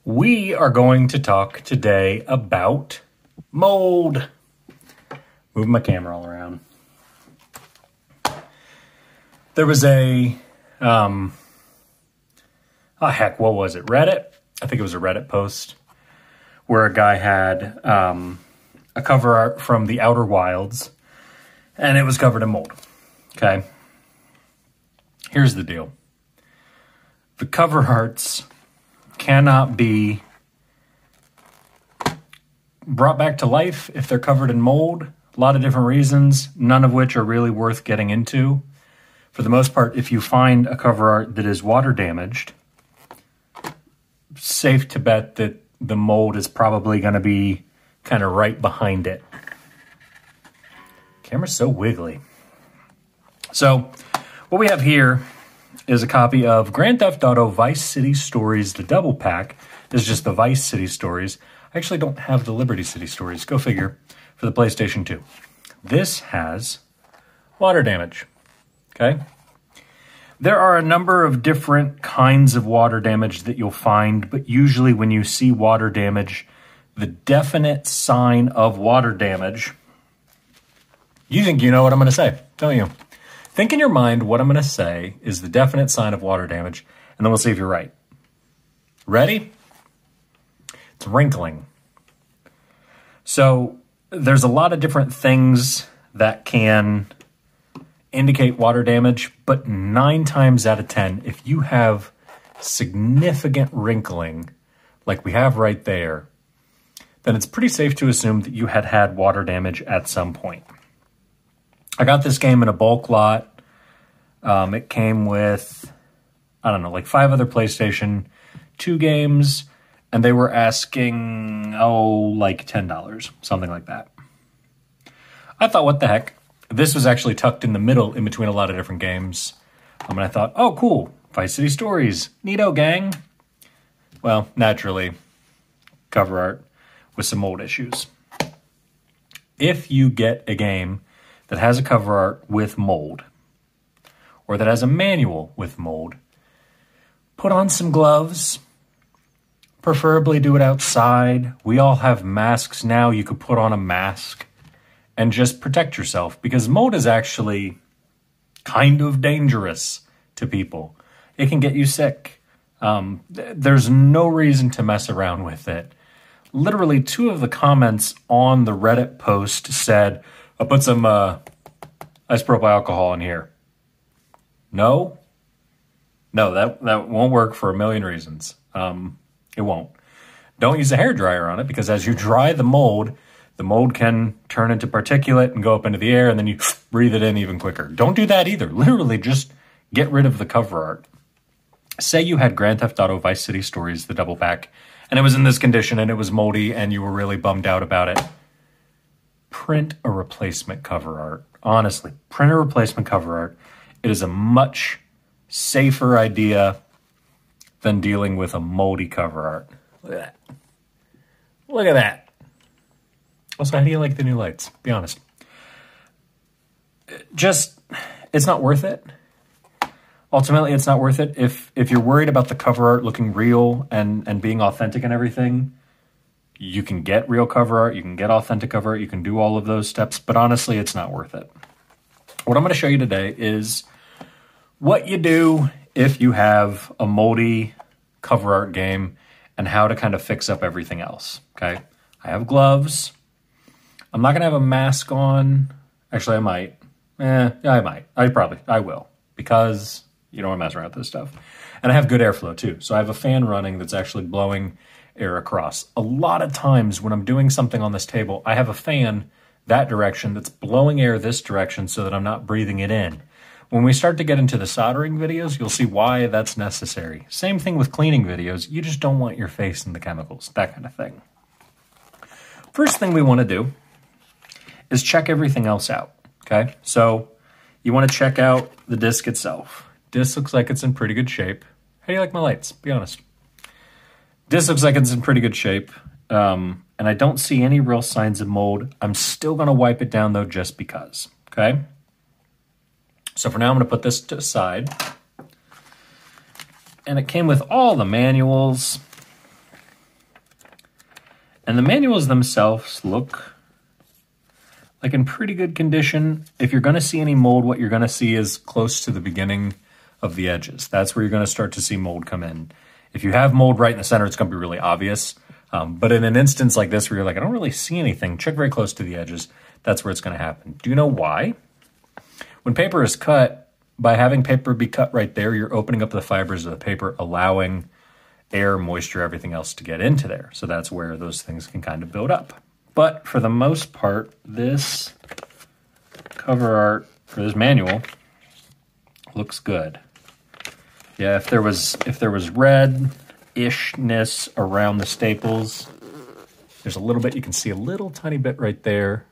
We are going to talk today about mold. Move my camera all around. There was a, what was it? Reddit? I think it was a Reddit post where a guy had a cover art from the Outer Wilds and it was covered in mold. Okay. Here's the deal. The cover arts cannot be brought back to life if they're covered in mold. A lot of different reasons, none of which are really worth getting into. For the most part, if you find a cover art that is water damaged, safe to bet that the mold is probably going to be kind of right behind it. Camera's so wiggly. So what we have here is a copy of Grand Theft Auto Vice City Stories, the double pack. This is just the Vice City Stories. I actually don't have the Liberty City Stories, go figure, for the PlayStation 2. This has water damage, okay? There are a number of different kinds of water damage that you'll find, but usually when you see water damage, the definite sign of water damage, you think you know what I'm going to say, don't you? Think in your mind what I'm going to say is the definite sign of water damage, and then we'll see if you're right. Ready? It's wrinkling. So there's a lot of different things that can indicate water damage, but 9 times out of 10, if you have significant wrinkling, like we have right there, then it's pretty safe to assume that you had had water damage at some point. I got this game in a bulk lot. It came with, I don't know, like 5 other PlayStation 2 games, and they were asking, like $10, something like that. I thought, what the heck? This was actually tucked in the middle in between a lot of different games. And I thought, oh, cool, Vice City Stories, neato, gang. Well, naturally, cover art with some mold issues. If you get a game that has a cover art with mold, or that has a manual with mold, put on some gloves, preferably do it outside. We all have masks now. You could put on a mask and just protect yourself, because mold is actually kind of dangerous to people. It can get you sick. There's no reason to mess around with it. Literally 2 of the comments on the Reddit post said, I'll put some isopropyl alcohol in here. No, that won't work for a million reasons. It won't. Don't use a hairdryer on it, because as you dry the mold can turn into particulate and go up into the air, and then you breathe it in even quicker. Don't do that either. Literally just get rid of the cover art. Say you had Grand Theft Auto Vice City Stories, the double pack, and it was in this condition and it was moldy and you were really bummed out about it. Print a replacement cover art. Honestly, print a replacement cover art. It is a much safer idea than dealing with a moldy cover art. Look at that. Look at that. Also, how do you like the new lights? Be honest. It's not worth it. Ultimately, it's not worth it. If you're worried about the cover art looking real and being authentic and everything, you can get real cover art, you can get authentic cover art, you can do all of those steps, but honestly, it's not worth it. What I'm going to show you today is what you do if you have a moldy cover art game and how to kind of fix up everything else, okay? I have gloves. I'm not going to have a mask on. Actually, I might. Yeah, I might. I will, because you don't want to mess around with this stuff. And I have good airflow too. So I have a fan running that's actually blowing air across. A lot of times when I'm doing something on this table, I have a fan that direction that's blowing air this direction so that I'm not breathing it in. When we start to get into the soldering videos, you'll see why that's necessary. Same thing with cleaning videos. You just don't want your face in the chemicals, that kind of thing. First thing we want to do is check everything else out, okay? So you want to check out the disc itself. Disc looks like it's in pretty good shape. How do you like my lights? Be honest. Disc looks like it's in pretty good shape, and I don't see any real signs of mold. I'm still going to wipe it down, though, just because, okay? So for now, I'm going to put this to the side. And it came with all the manuals. And the manuals themselves look like in pretty good condition. If you're going to see any mold, what you're going to see is close to the beginning of the edges. That's where you're going to start to see mold come in. If you have mold right in the center, it's going to be really obvious. But in an instance like this where you're like, I don't really see anything, check very close to the edges. That's where it's going to happen. Do you know why? When paper is cut, by having paper be cut right there, you're opening up the fibers of the paper, allowing air, moisture, everything else to get into there. So that's where those things can kind of build up. But for the most part, this cover art for this manual looks good. Yeah, if there was red-ishness around the staples, there's a little bit, you can see a little tiny bit right there.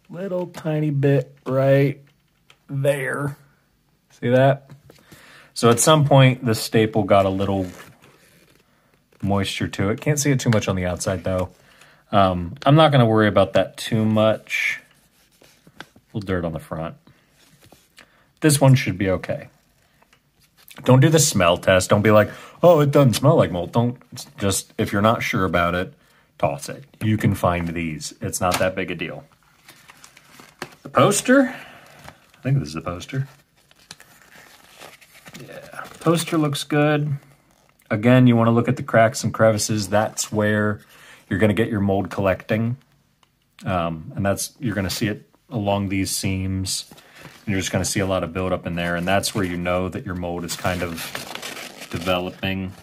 Little tiny bit right there. See that? So at some point, the staple got a little moisture to it. Can't see it too much on the outside, though. I'm not going to worry about that too much. A little dirt on the front. This one should be okay. Don't do the smell test. Don't be like, oh, it doesn't smell like mold. Don't just, if you're not sure about it, toss it. You can find these. It's not that big a deal. The poster. I think this is the poster. Yeah, poster looks good. Again, you want to look at the cracks and crevices. That's where you're going to get your mold collecting. And that's, you're going to see it along these seams. And you're just going to see a lot of buildup in there. And that's where you know that your mold is kind of developing.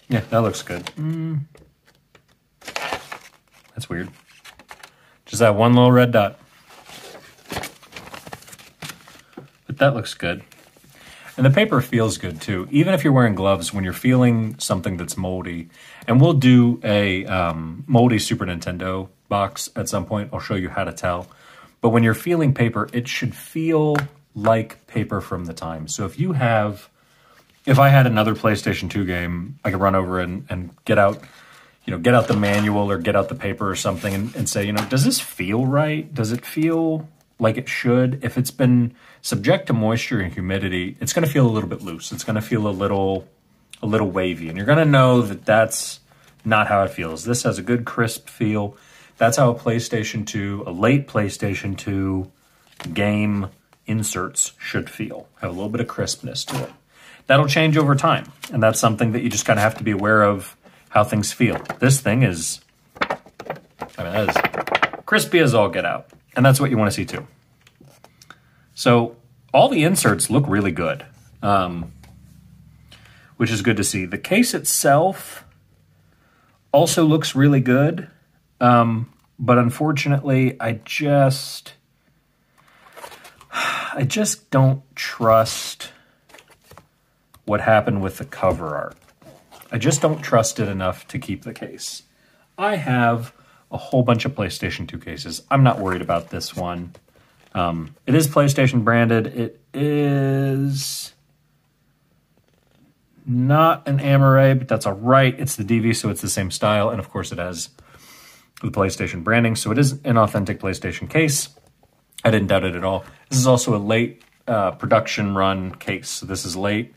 Yeah, that looks good. That's weird. Just that one little red dot. But that looks good. And the paper feels good too. Even if you're wearing gloves, when you're feeling something that's moldy, and we'll do a moldy Super Nintendo box at some point. I'll show you how to tell. But when you're feeling paper, it should feel like paper from the time. So if I had another PlayStation 2 game, I could run over and get out, get out the manual or get out the paper or something and say, does this feel right? Does it feel like it should? If it's been subject to moisture and humidity, it's going to feel a little bit loose. It's going to feel a little wavy, and you're going to know that that's not how it feels. This has a good crisp feel. That's how a late PlayStation 2 game inserts should feel. Have a little bit of crispness to it. That'll change over time, and that's something that you just kind of have to be aware of how things feel. This thing is, that is crispy as all get out, and that's what you want to see too. So all the inserts look really good, which is good to see. The case itself also looks really good, but unfortunately, I just don't trust what happened with the cover art. I just don't trust it enough to keep the case. I have a whole bunch of PlayStation 2 cases. I'm not worried about this one. It is PlayStation branded. It is not an Amaray, but that's all right. It's the DV, so it's the same style. And of course it has the PlayStation branding. So it is an authentic PlayStation case. I didn't doubt it at all. This is also a late production run case. So this is late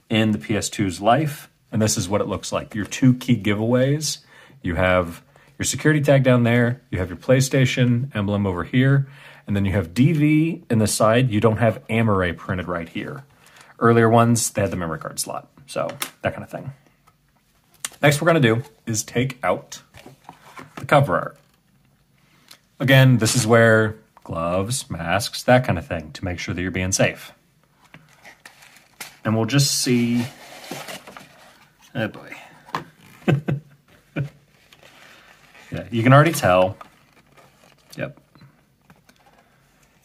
in the PS2's life. And this is what it looks like. Your two key giveaways. You have your security tag down there. You have your PlayStation emblem over here. And then you have DV in the side. You don't have Amaray printed right here. Earlier ones, they had the memory card slot. So that kind of thing. Next we're going to do is take out the cover art. Again, this is where gloves, masks, that kind of thing to make sure that you're being safe. And we'll just see. Oh boy. Yeah, you can already tell. Yep.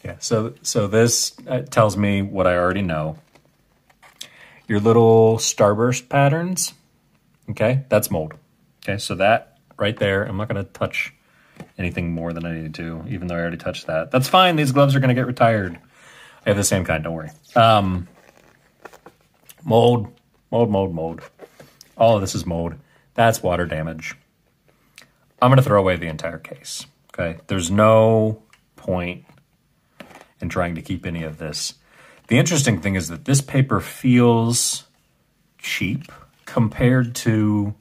Yeah, so this tells me what I already know. Your little starburst patterns, okay, that's mold. Okay, so that right there, I'm not going to touch anything more than I needed to, even though I already touched that. That's fine, these gloves are going to get retired. I have the same kind, don't worry. Mold. All of this is mold. That's water damage. I'm going to throw away the entire case, okay? There's no point in trying to keep any of this. The interesting thing is that this paper feels cheap compared to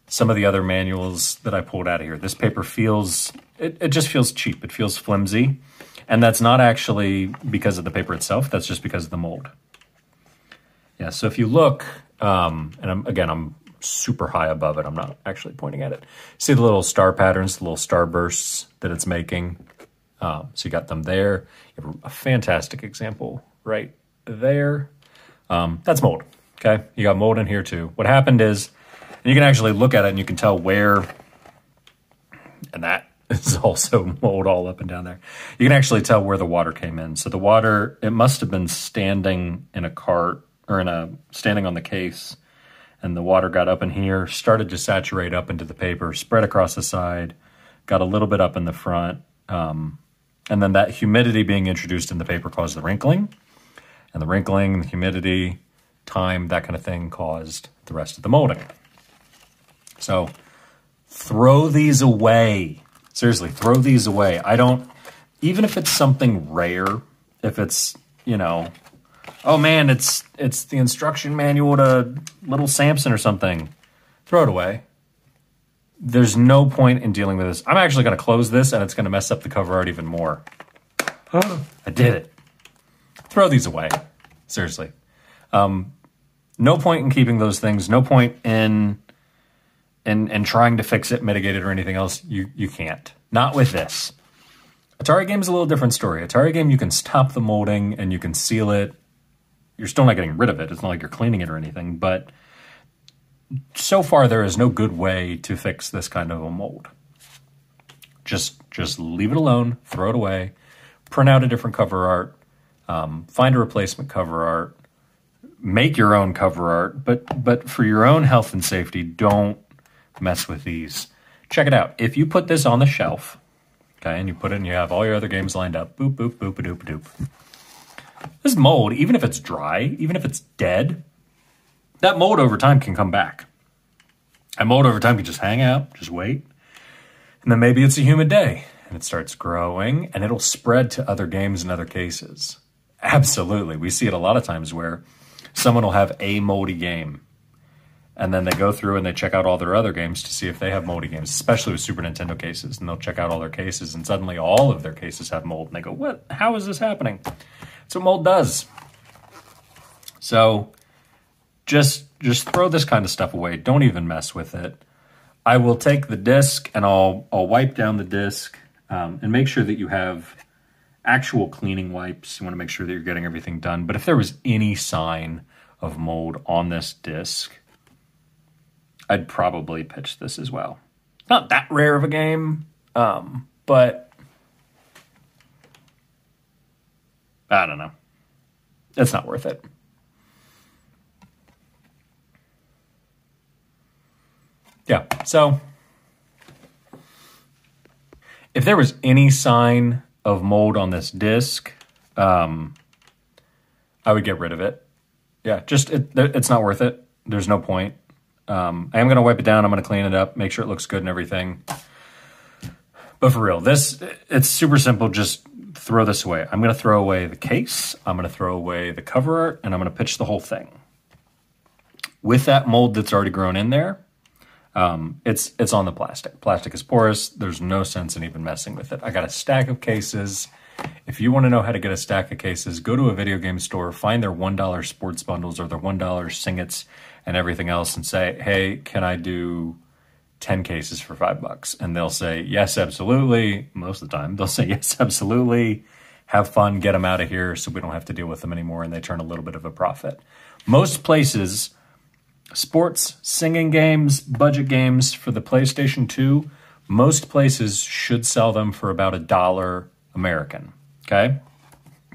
some of the other manuals that I pulled out of here. This paper feels, it just feels cheap. It feels flimsy. And that's not actually because of the paper itself. That's just because of the mold. Yeah, so if you look, and I'm super high above it. I'm not actually pointing at it. See the little star patterns, the little star bursts that it's making. So you got them there. You have a fantastic example right there. That's mold, okay? You got mold in here too. What happened is, and you can actually look at it and you can tell where, and that is also mold all up and down there. You can actually tell where the water came in. So the water, it must have been standing in a cart or standing on the case, and the water got up in here, started to saturate up into the paper, spread across the side, got a little bit up in the front, and then that humidity being introduced in the paper caused the wrinkling, and the wrinkling, the humidity, time, that kind of thing caused the rest of the molding. So throw these away. Seriously, throw these away. Even if it's something rare, if it's, oh man, it's the instruction manual to Little Samson or something, throw it away. There's no point in dealing with this. I'm actually going to close this and it's going to mess up the cover art even more. I did it. Throw these away. Seriously. No point in keeping those things. No point in trying to fix it, mitigate it, or anything else. You can't. Not with this. Atari game is a little different story. Atari game, you can stop the molding and you can seal it. You're still not getting rid of it. It's not like you're cleaning it or anything. But so far, there is no good way to fix this kind of a mold. Just leave it alone. Throw it away. Print out a different cover art. Find a replacement cover art. Make your own cover art. But for your own health and safety, don't mess with these. Check it out. If you put this on the shelf, okay, and you put it and you have all your other games lined up, boop, boop, boop, doop, doop. This mold, even if it's dry, even if it's dead, that mold over time can come back. That mold over time can just hang out, just wait. And then maybe it's a humid day and it starts growing and it'll spread to other games and other cases. Absolutely. We see it a lot of times where someone will have a moldy game and then they go through and they check out all their other games to see if they have moldy games, especially with Super Nintendo cases. And they'll check out all their cases and suddenly all of their cases have mold. And they go, what? How is this happening? That's what mold does. So just throw this kind of stuff away. Don't even mess with it. I will take the disc and I'll wipe down the disc and make sure that you have actual cleaning wipes. You want to make sure that you're getting everything done. But if there was any sign of mold on this disc, I'd probably pitch this as well. Not that rare of a game, but I don't know. It's not worth it. Yeah, so if there was any sign of mold on this disc, I would get rid of it. Yeah, it's not worth it. There's no point. I am going to wipe it down. I'm going to clean it up, make sure it looks good and everything. But for real, it's super simple. Just throw this away. I'm going to throw away the case. I'm going to throw away the cover art, and I'm going to pitch the whole thing. With that mold that's already grown in there, it's on the plastic. Plastic is porous. There's no sense in even messing with it. I got a stack of cases. If you want to know how to get a stack of cases, go to a video game store, find their $1 sports bundles or their $1 singets and everything else and say, hey, can I do 10 cases for $5? And they'll say, yes, absolutely. Most of the time, they'll say, yes, absolutely. Have fun, get them out of here so we don't have to deal with them anymore, and they turn a little bit of a profit. Most places, sports, singing games, budget games for the PlayStation 2, most places should sell them for about $1 American, okay?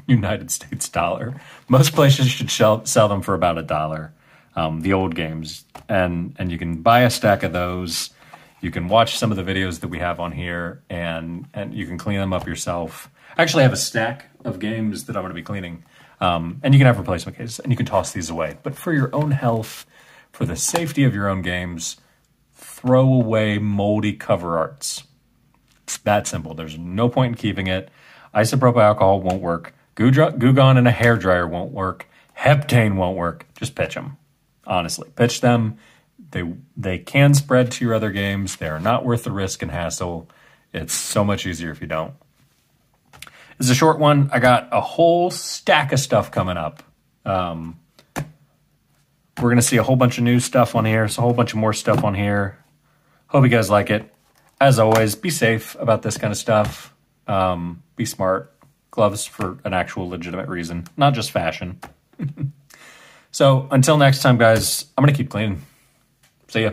United States dollar. Most places should sell them for about $1. The old games, and you can buy a stack of those. You can watch some of the videos that we have on here, and you can clean them up yourself. I actually have a stack of games that I'm going to be cleaning, and you can have replacement cases, and you can toss these away. But for your own health, for the safety of your own games, throw away moldy cover arts. It's that simple. There's no point in keeping it. Isopropyl alcohol won't work. Goo Gone in a hairdryer won't work. Heptane won't work. Just pitch them. honestly. Pitch them. They can spread to your other games. They are not worth the risk and hassle. It's so much easier if you don't. It's a short one. I got a whole stack of stuff coming up. We're going to see a whole bunch of new stuff on here. So a whole bunch of more stuff on here. Hope you guys like it. As always, be safe about this kind of stuff. Be smart. Gloves for an actual legitimate reason, not just fashion. So until next time, guys, I'm going to keep cleaning. See ya.